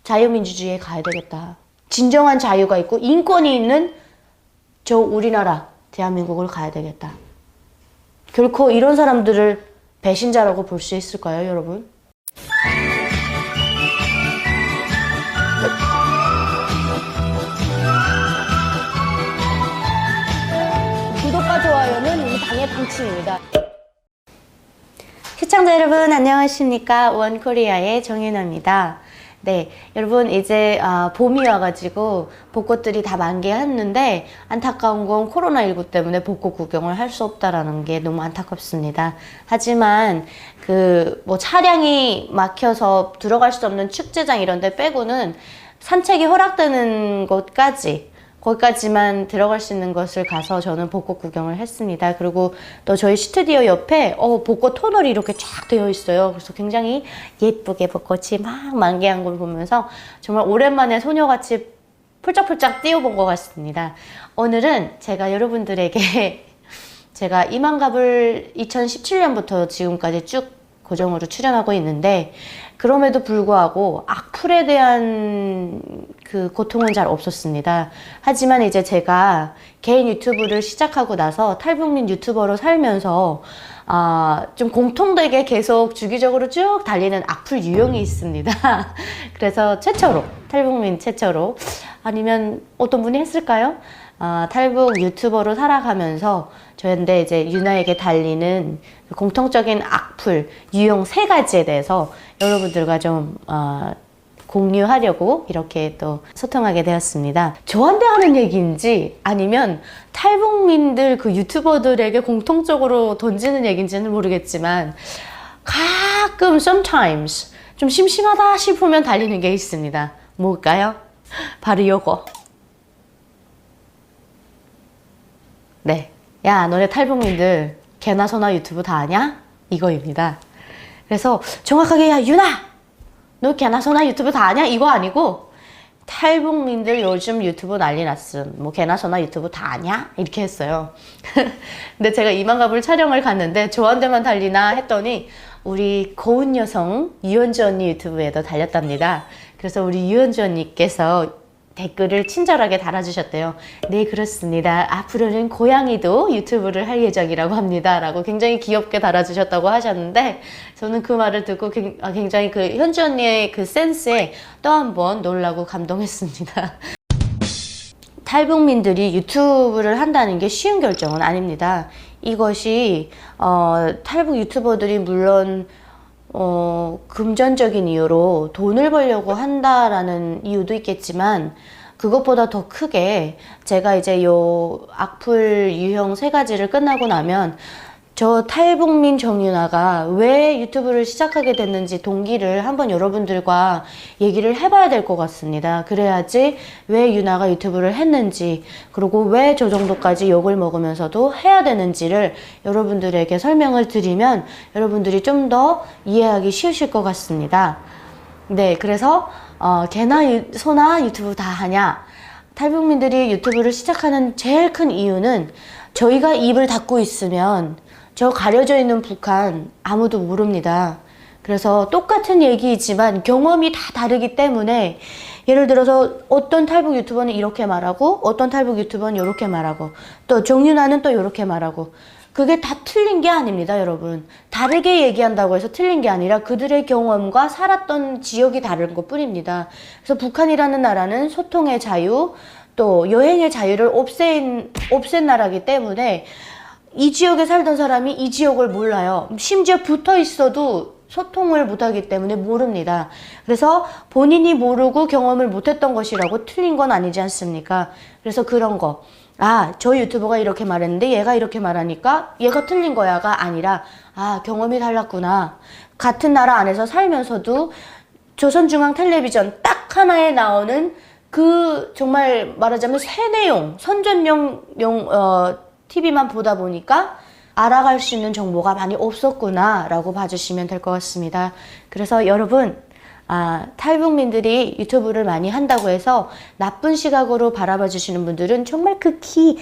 자유민주주의에 가야 되겠다. 진정한 자유가 있고 인권이 있는 저 우리나라 대한민국을 가야 되겠다. 결코 이런 사람들을 배신자라고 볼 수 있을까요, 여러분? 구독과 좋아요는 우리 당의 방침입니다. 시청자 여러분 안녕하십니까? 원코리아의 정윤아입니다. 네, 여러분 이제 봄이 와가지고 벚꽃들이 다 만개했는데 안타까운 건 코로나19 때문에 벚꽃 구경을 할 수 없다라는 게 너무 안타깝습니다. 하지만 뭐 차량이 막혀서 들어갈 수 없는 축제장 이런 데 빼고는 산책이 허락되는 거기까지만 들어갈 수 있는 것을 가서 저는 벚꽃 구경을 했습니다. 그리고 또 저희 스튜디오 옆에 벚꽃 터널이 이렇게 쫙 되어 있어요. 그래서 굉장히 예쁘게 벚꽃이 막 만개한 걸 보면서 정말 오랜만에 소녀같이 폴짝폴짝 뛰어본 것 같습니다. 오늘은 제가 여러분들에게 제가 이만갑을 2017년부터 지금까지 쭉 고정으로 출연하고 있는데 그럼에도 불구하고 악플에 대한 고통은 잘 없었습니다. 하지만 이제 제가 개인 유튜브를 시작하고 나서 탈북민 유튜버로 살면서 좀 공통되게 계속 주기적으로 쭉 달리는 악플 유형이 있습니다. 그래서 탈북민 최초로 아니면 어떤 분이 했을까요? 탈북 유튜버로 살아가면서 저한테 이제 유나에게 달리는 공통적인 악플 유형 3가지에 대해서 여러분들과 좀 공유하려고 이렇게 또 소통하게 되었습니다. 저한테 하는 얘기인지 아니면 탈북민들 유튜버들에게 공통적으로 던지는 얘기인지는 모르겠지만 가끔 sometimes 좀 심심하다 싶으면 달리는 게 있습니다. 뭘까요? 바로 요거. 네. 야, 너네 탈북민들 개나 소나 유튜브 다 아냐? 이거입니다. 그래서 정확하게 야, 유나! 너 개나 소나 유튜브 다 아냐? 이거 아니고 탈북민들 요즘 유튜브 난리 났음. 뭐 개나 소나 유튜브 다 아냐? 이렇게 했어요. 근데 제가 이만갑을 촬영을 갔는데 저한테만 달리나 했더니 우리 고운 여성 유현주 언니 유튜브에도 달렸답니다. 그래서 우리 유현주 언니께서 댓글을 친절하게 달아주셨대요. 네, 그렇습니다. 앞으로는 고양이도 유튜브를 할 예정이라고 합니다. 라고 굉장히 귀엽게 달아주셨다고 하셨는데 저는 그 말을 듣고 굉장히 현주 언니의 센스에 또 한 번 놀라고 감동했습니다. 탈북민들이 유튜브를 한다는 게 쉬운 결정은 아닙니다. 이것이 탈북 유튜버들이 물론 금전적인 이유로 돈을 벌려고 한다라는 이유도 있겠지만 그것보다 더 크게 제가 이제 요 악플 유형 3가지를 끝나고 나면 저 탈북민 정윤아가 왜 유튜브를 시작하게 됐는지 동기를 한번 여러분들과 얘기를 해봐야 될 것 같습니다. 그래야지 왜 유나가 유튜브를 했는지 그리고 왜 저 정도까지 욕을 먹으면서도 해야 되는지를 여러분들에게 설명을 드리면 여러분들이 좀 더 이해하기 쉬우실 것 같습니다. 네, 그래서 개나 소나 유튜브 다 하냐? 탈북민들이 유튜브를 시작하는 제일 큰 이유는 저희가 입을 닫고 있으면 저 가려져 있는 북한 아무도 모릅니다. 그래서 똑같은 얘기이지만 경험이 다 다르기 때문에 예를 들어서 어떤 탈북 유튜버는 이렇게 말하고 어떤 탈북 유튜버는 이렇게 말하고 또 정윤아는 또 이렇게 말하고 그게 다 틀린 게 아닙니다, 여러분. 다르게 얘기한다고 해서 틀린 게 아니라 그들의 경험과 살았던 지역이 다른 것 뿐입니다. 그래서 북한이라는 나라는 소통의 자유 또 여행의 자유를 없앤 나라이기 때문에 이 지역에 살던 사람이 이 지역을 몰라요. 심지어 붙어 있어도 소통을 못하기 때문에 모릅니다. 그래서 본인이 모르고 경험을 못했던 것이라고 틀린 건 아니지 않습니까? 그래서 그런 거. 저 유튜버가 이렇게 말했는데 얘가 이렇게 말하니까 얘가 틀린 거야가 아니라 경험이 달랐구나. 같은 나라 안에서 살면서도 조선중앙텔레비전 딱 하나에 나오는 정말 말하자면 세뇌용, 선전용 TV만 보다 보니까 알아갈 수 있는 정보가 많이 없었구나 라고 봐주시면 될 것 같습니다. 그래서 여러분 탈북민들이 유튜브를 많이 한다고 해서 나쁜 시각으로 바라봐 주시는 분들은 정말 극히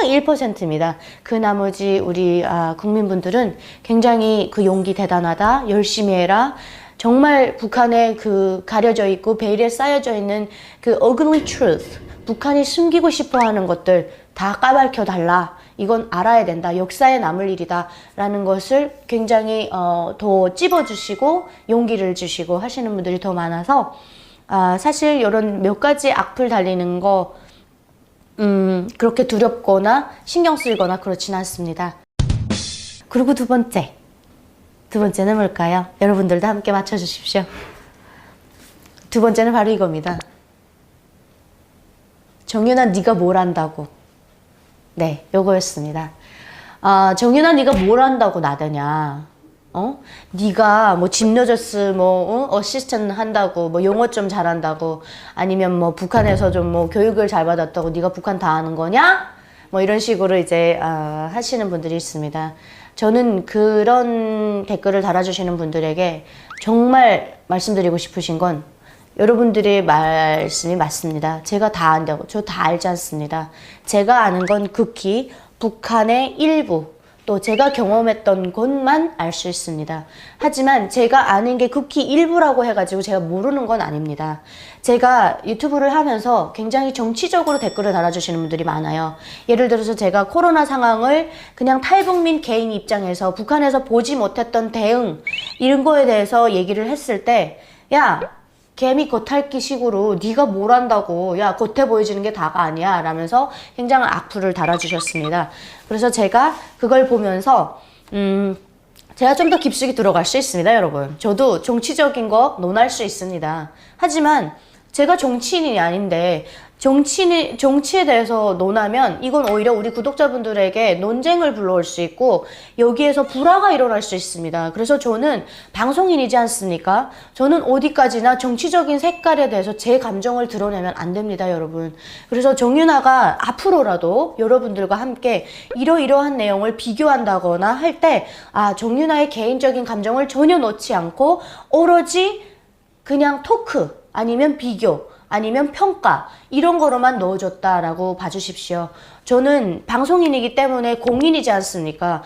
0.0000001%입니다. 그 나머지 우리 국민분들은 굉장히 그 용기 대단하다, 열심히 해라, 정말 북한에 그 가려져 있고 베일에 쌓여져 있는 그 ugly truth, 북한이 숨기고 싶어 하는 것들 다 까발켜 달라. 이건 알아야 된다. 역사에 남을 일이다. 라는 것을 굉장히 더 찝어주시고 용기를 주시고 하시는 분들이 더 많아서 사실 이런 몇 가지 악플 달리는 거 그렇게 두렵거나 신경 쓰이거나 그렇진 않습니다. 그리고 두 번째는 뭘까요? 여러분들도 함께 맞춰주십시오. 두 번째는 바로 이겁니다. 정윤아, 네가 뭘 안다고? 네, 요거였습니다. 정윤아, 네가 뭘 안다고 나대냐? 네가 뭐 집너저스 어시스턴트 한다고, 뭐 영어 좀 잘한다고, 아니면 뭐 북한에서 좀 뭐 교육을 잘 받았다고 네가 북한 다 아는 거냐? 뭐 이런 식으로 이제 하시는 분들이 있습니다. 저는 그런 댓글을 달아주시는 분들에게 정말 말씀드리고 싶으신 건 여러분들의 말씀이 맞습니다. 제가 다 안다고, 저 다 알지 않습니다. 제가 아는 건 극히 북한의 일부, 또 제가 경험했던 것만 알 수 있습니다. 하지만 제가 아는 게 극히 일부라고 해가지고 제가 모르는 건 아닙니다. 제가 유튜브를 하면서 굉장히 정치적으로 댓글을 달아주시는 분들이 많아요. 예를 들어서 제가 코로나 상황을 그냥 탈북민 개인 입장에서 북한에서 보지 못했던 대응 이런 거에 대해서 얘기를 했을 때, 야, 개미 겉핥기 식으로 네가 뭘 안다고, 야, 겉에 보여지는 게 다가 아니야 라면서 굉장한 악플을 달아주셨습니다. 그래서 제가 그걸 보면서 제가 좀 더 깊숙이 들어갈 수 있습니다, 여러분. 저도 정치적인 거 논할 수 있습니다. 하지만 제가 정치인이 아닌데 정치에 대해서 논하면 이건 오히려 우리 구독자분들에게 논쟁을 불러올 수 있고 여기에서 불화가 일어날 수 있습니다. 그래서 저는 방송인이지 않습니까? 저는 어디까지나 정치적인 색깔에 대해서 제 감정을 드러내면 안 됩니다, 여러분. 그래서 정윤아가 앞으로라도 여러분들과 함께 이러이러한 내용을 비교한다거나 할 때 정윤아의 개인적인 감정을 전혀 넣지 않고 오로지 그냥 토크 아니면 비교 아니면 평가 이런 거로만 넣어줬다라고 봐주십시오. 저는 방송인이기 때문에 공인이지 않습니까?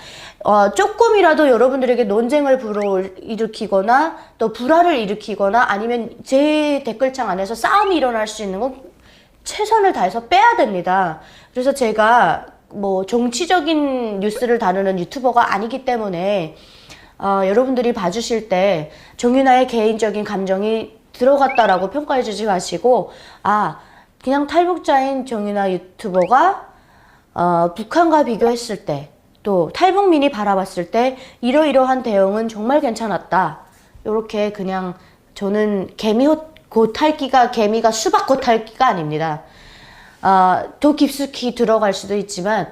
조금이라도 여러분들에게 논쟁을 불러일으키거나 또 불화를 일으키거나 아니면 제 댓글창 안에서 싸움이 일어날 수 있는 건 최선을 다해서 빼야 됩니다. 그래서 제가 뭐 정치적인 뉴스를 다루는 유튜버가 아니기 때문에 여러분들이 봐주실 때 정윤아의 개인적인 감정이 들어갔다라고 평가해 주지 마시고 그냥 탈북자인 정윤아 유튜버가 북한과 비교했을 때 또 탈북민이 바라봤을 때 이러이러한 대응은 정말 괜찮았다. 이렇게 그냥 저는 개미 겉핥기가 개미가 수박 겉핥기가 아닙니다. 더 깊숙이 들어갈 수도 있지만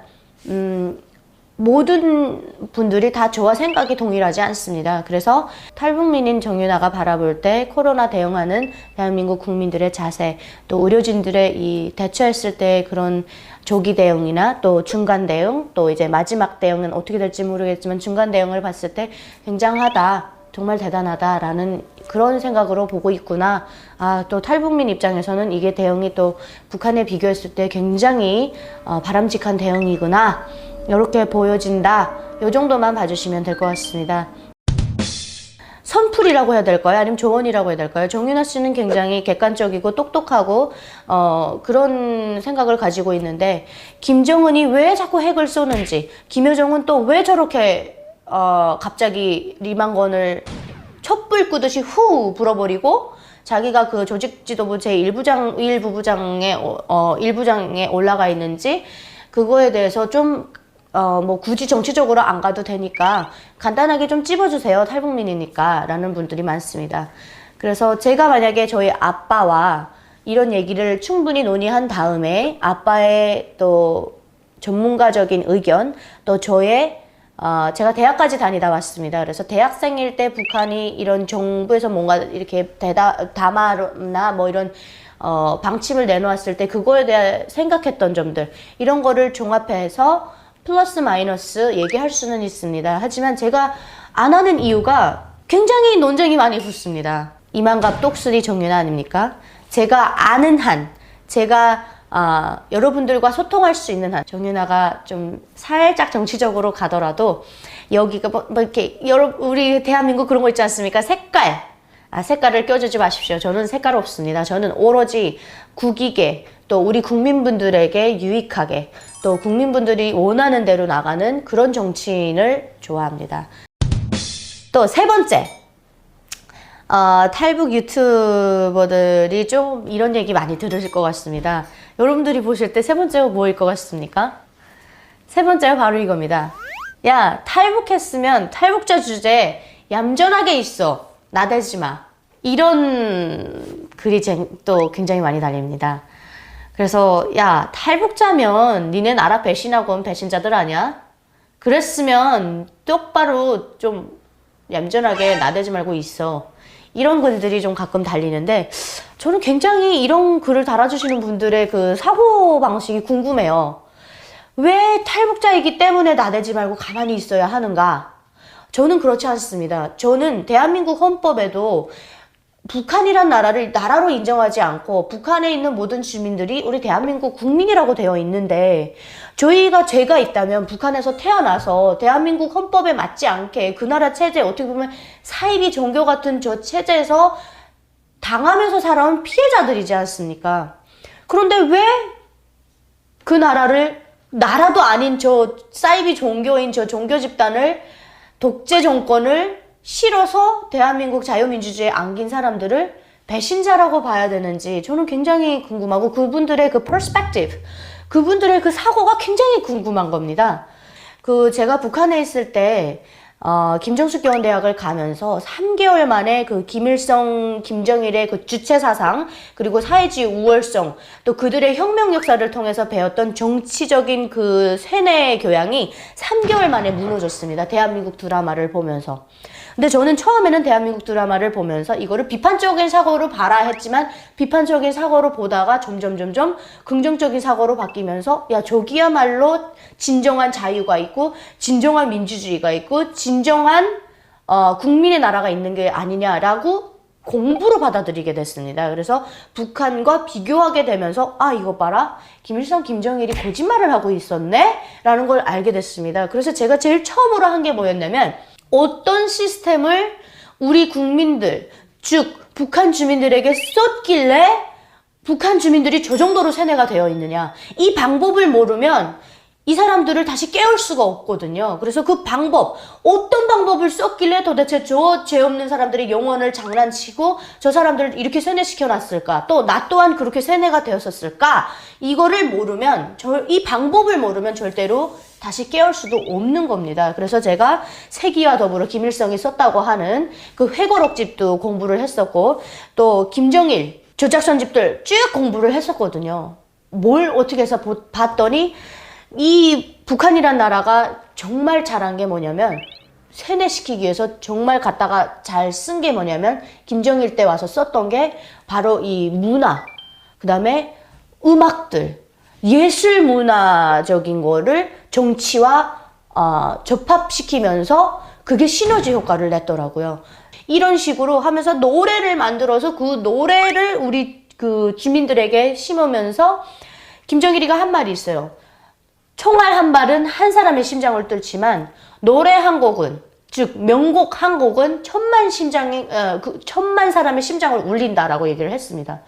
모든 분들이 다 저와 생각이 동일하지 않습니다. 그래서 탈북민인 정윤아가 바라볼 때 코로나 대응하는 대한민국 국민들의 자세, 또 의료진들의 이 대처했을 때 그런 조기 대응이나 또 중간 대응, 또 이제 마지막 대응은 어떻게 될지 모르겠지만 중간 대응을 봤을 때 굉장하다, 정말 대단하다라는 그런 생각으로 보고 있구나. 또 탈북민 입장에서는 이게 대응이 또 북한에 비교했을 때 굉장히 바람직한 대응이구나. 이렇게 보여진다. 이 정도만 봐주시면 될 것 같습니다. 선풀이라고 해야 될까요? 아니면 조언이라고 해야 될까요? 정윤아 씨는 굉장히 객관적이고 똑똑하고 그런 생각을 가지고 있는데 김정은이 왜 자꾸 핵을 쏘는지, 김여정은 또 왜 저렇게 갑자기 리만건을 촛불 끄듯이 후 불어버리고 자기가 그 조직지도부 제1부부장에 올라가 있는지 그거에 대해서 좀 뭐 굳이 정치적으로 안 가도 되니까 간단하게 좀 찝어주세요. 탈북민이니까 라는 분들이 많습니다. 그래서 제가 만약에 저희 아빠와 이런 얘기를 충분히 논의한 다음에 아빠의 또 전문가적인 의견 또 저의 제가 대학까지 다니다 왔습니다. 그래서 대학생일 때 북한이 이런 정부에서 뭔가 이렇게 담화나 뭐 이런 방침을 내놓았을 때 그거에 대해 생각했던 점들 이런 거를 종합해서 플러스 마이너스 얘기할 수는 있습니다. 하지만 제가 안 하는 이유가 굉장히 논쟁이 많이 붙습니다. 이만갑 똑수리 정윤아 아닙니까? 제가 아는 한, 제가 여러분들과 소통할 수 있는 한, 정윤아가 좀 살짝 정치적으로 가더라도 여기가 뭐 이렇게 우리 대한민국 그런 거 있지 않습니까? 색깔. 색깔을 껴주지 마십시오. 저는 색깔 없습니다. 저는 오로지 국익에 또 우리 국민분들에게 유익하게 또 국민분들이 원하는 대로 나가는 그런 정치인을 좋아합니다. 또 세 번째, 탈북 유튜버들이 좀 이런 얘기 많이 들으실 것 같습니다. 여러분들이 보실 때 세 번째가 뭐일 것 같습니까? 세 번째가 바로 이겁니다. 야, 탈북했으면 탈북자 주제에 얌전하게 있어. 나대지 마. 이런 글이 또 굉장히 많이 달립니다. 그래서 야, 탈북자면 니네 나라 배신하고 온 배신자들 아니야? 그랬으면 똑바로 좀 얌전하게 나대지 말고 있어. 이런 글들이 좀 가끔 달리는데 저는 굉장히 이런 글을 달아주시는 분들의 그 사고방식이 궁금해요. 왜 탈북자이기 때문에 나대지 말고 가만히 있어야 하는가? 저는 그렇지 않습니다. 저는 대한민국 헌법에도 북한이란 나라를 나라로 인정하지 않고 북한에 있는 모든 주민들이 우리 대한민국 국민이라고 되어 있는데 죄가 있다면 북한에서 태어나서 대한민국 헌법에 맞지 않게 그 나라 체제 어떻게 보면 사이비 종교 같은 저 체제에서 당하면서 살아온 피해자들이지 않습니까? 그런데 왜 그 나라도 아닌 저 사이비 종교인 저 종교 집단을 독재 정권을 싫어서 대한민국 자유민주주의에 안긴 사람들을 배신자라고 봐야 되는지 저는 굉장히 궁금하고 그분들의 그 perspective, 그분들의 그 사고가 굉장히 궁금한 겁니다. 제가 북한에 있을 때 김정숙 교원대학을 가면서 3개월 만에 그 김일성, 김정일의 그 주체사상, 그리고 사회주의 우월성, 또 그들의 혁명 역사를 통해서 배웠던 정치적인 그 세뇌 교양이 3개월 만에 무너졌습니다. 대한민국 드라마를 보면서. 근데 저는 처음에는 대한민국 드라마를 보면서 이거를 비판적인 사고로 봐라 했지만 비판적인 사고로 보다가 점점 긍정적인 사고로 바뀌면서 야, 저기야말로 진정한 자유가 있고 진정한 민주주의가 있고 진정한 국민의 나라가 있는 게 아니냐라고 공부로 받아들이게 됐습니다. 그래서 북한과 비교하게 되면서 이거 봐라, 김일성, 김정일이 거짓말을 하고 있었네? 라는 걸 알게 됐습니다. 그래서 제가 제일 처음으로 한 게 뭐였냐면 어떤 시스템을 우리 국민들, 즉 북한 주민들에게 썼길래 북한 주민들이 저 정도로 세뇌가 되어 있느냐. 이 방법을 모르면 이 사람들을 다시 깨울 수가 없거든요. 그래서 그 방법, 어떤 방법을 썼길래 도대체 저 죄 없는 사람들의 영혼을 장난치고 저 사람들을 이렇게 세뇌시켜 놨을까? 또 나 또한 그렇게 세뇌가 되었었을까? 이거를 모르면, 이 방법을 모르면 절대로 다시 깨울 수도 없는 겁니다. 그래서 제가 세기와 더불어 김일성이 썼다고 하는 그 회고록집도 공부를 했었고, 또 김정일 조작선집들 쭉 공부를 했었거든요. 뭘 어떻게 해서 봤더니 이 북한이란 나라가 정말 잘한 게 뭐냐면, 세뇌시키기 위해서 정말 갖다가 잘 쓴 게 뭐냐면 김정일 때 와서 썼던 게 바로 이 문화, 그 다음에 음악들, 예술 문화적인 거를 정치와 접합시키면서 그게 시너지 효과를 냈더라고요. 이런 식으로 하면서 노래를 만들어서 그 노래를 우리 그 주민들에게 심으면서 김정일이가 한 말이 있어요. 총알 한 발은 한 사람의 심장을 뚫지만 노래 한 곡은, 즉 명곡 한 곡은 천만 사람의 심장을 울린다라고 얘기를 했습니다.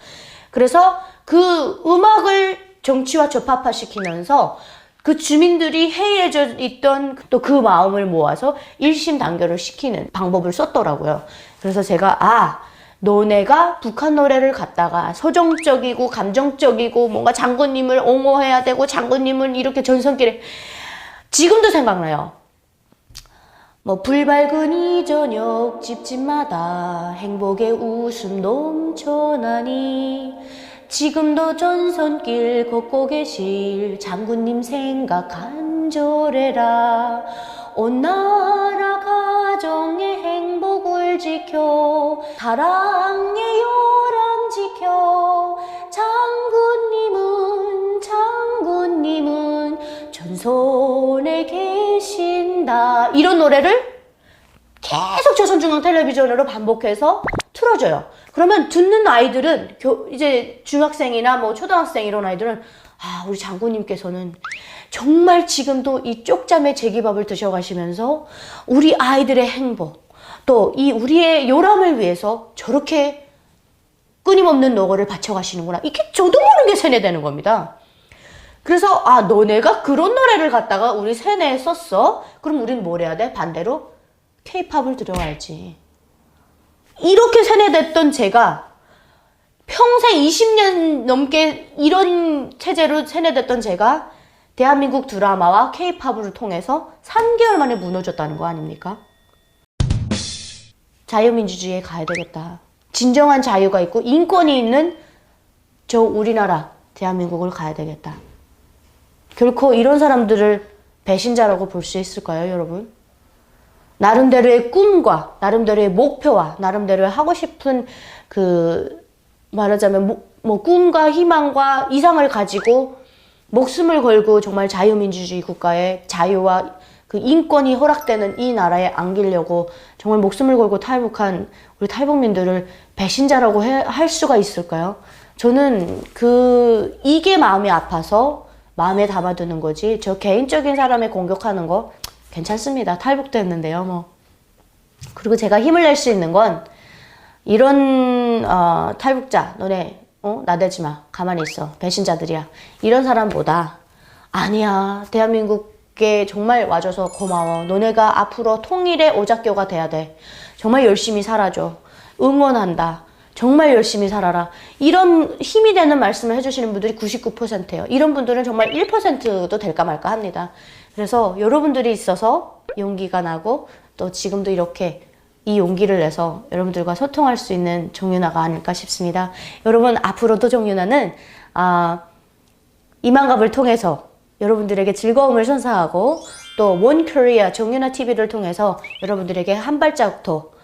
그래서 그 음악을 정치와 접합화시키면서 그 주민들이 해이해져 있던 또 그 마음을 모아서 일심단결을 시키는 방법을 썼더라고요. 그래서 제가 너네가 북한 노래를 갖다가 서정적이고 감정적이고 뭔가 장군님을 옹호해야 되고 장군님을 이렇게 전성길에, 지금도 생각나요. 불 밝은 이 저녁 집집마다 행복의 웃음 넘쳐나니 지금도 전선길 걷고 계실 장군님 생각 간절해라. 온 나라 가정의 행복을 지켜 사랑의 요람 지켜 장군님은 전선에 계신다. 이런 노래를 계속 조선중앙 텔레비전으로 반복해서 틀어줘요. 그러면 듣는 아이들은 이제 중학생이나 뭐 초등학생 이런 아이들은 우리 장군님께서는 정말 지금도 이 쪽잠의 제기밥을 드셔가시면서 우리 아이들의 행복, 또 이 우리의 요람을 위해서 저렇게 끊임없는 노고를 바쳐가시는구나. 이게 저도 모르게 세뇌되는 겁니다. 그래서 너네가 그런 노래를 갖다가 우리 세뇌에 썼어? 그럼 우린 뭘 해야 돼? 반대로 K-팝을 들어와야지. 이렇게 세뇌됐던 제가 평생 20년 넘게 이런 체제로 세뇌됐던 제가 대한민국 드라마와 K-팝을 통해서 3개월 만에 무너졌다는 거 아닙니까? 자유민주주의에 가야 되겠다. 진정한 자유가 있고 인권이 있는 저 우리나라 대한민국을 가야 되겠다. 결코 이런 사람들을 배신자라고 볼 수 있을까요, 여러분? 나름대로의 꿈과 나름대로의 목표와 나름대로의 하고 싶은 말하자면 꿈과 희망과 이상을 가지고 목숨을 걸고 정말 자유민주주의 국가의 자유와 그 인권이 허락되는 이 나라에 안기려고 정말 목숨을 걸고 탈북한 우리 탈북민들을 배신자라고 할 수가 있을까요? 저는 이게 마음이 아파서 마음에 담아두는 거지, 저 개인적인 사람에 공격하는 거 괜찮습니다. 탈북됐는데요, 뭐. 그리고 제가 힘을 낼 수 있는 건 이런 탈북자, 너네 나대지 마, 가만히 있어, 배신자들이야, 이런 사람보다 아니야, 대한민국에 정말 와줘서 고마워, 너네가 앞으로 통일의 오작교가 돼야 돼, 정말 열심히 살아줘, 응원한다, 정말 열심히 살아라, 이런 힘이 되는 말씀을 해주시는 분들이 99%예요. 이런 분들은 정말 1%도 될까 말까 합니다. 그래서 여러분들이 있어서 용기가 나고 또 지금도 이렇게 이 용기를 내서 여러분들과 소통할 수 있는 정윤아가 아닐까 싶습니다. 여러분, 앞으로도 정윤아는 이만갑을 통해서 여러분들에게 즐거움을 선사하고 또 원코리아 정윤아 TV를 통해서 여러분들에게 한 발자국 더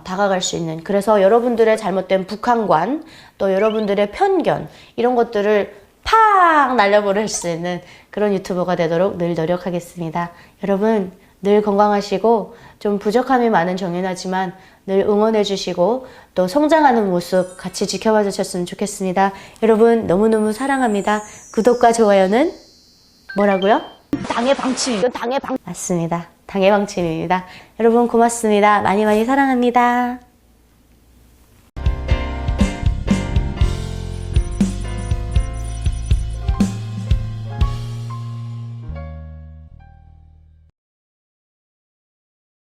다가갈 수 있는, 그래서 여러분들의 잘못된 북한관 또 여러분들의 편견 이런 것들을 팍 날려버릴 수 있는 그런 유튜버가 되도록 늘 노력하겠습니다. 여러분 늘 건강하시고 좀 부족함이 많은 정윤아지만 늘 응원해 주시고 또 성장하는 모습 같이 지켜봐 주셨으면 좋겠습니다. 여러분 너무너무 사랑합니다. 구독과 좋아요는 뭐라고요? 당의 방침. 이건 당의 방 맞습니다. 당의 방침입니다. 여러분 고맙습니다. 많이 많이 사랑합니다.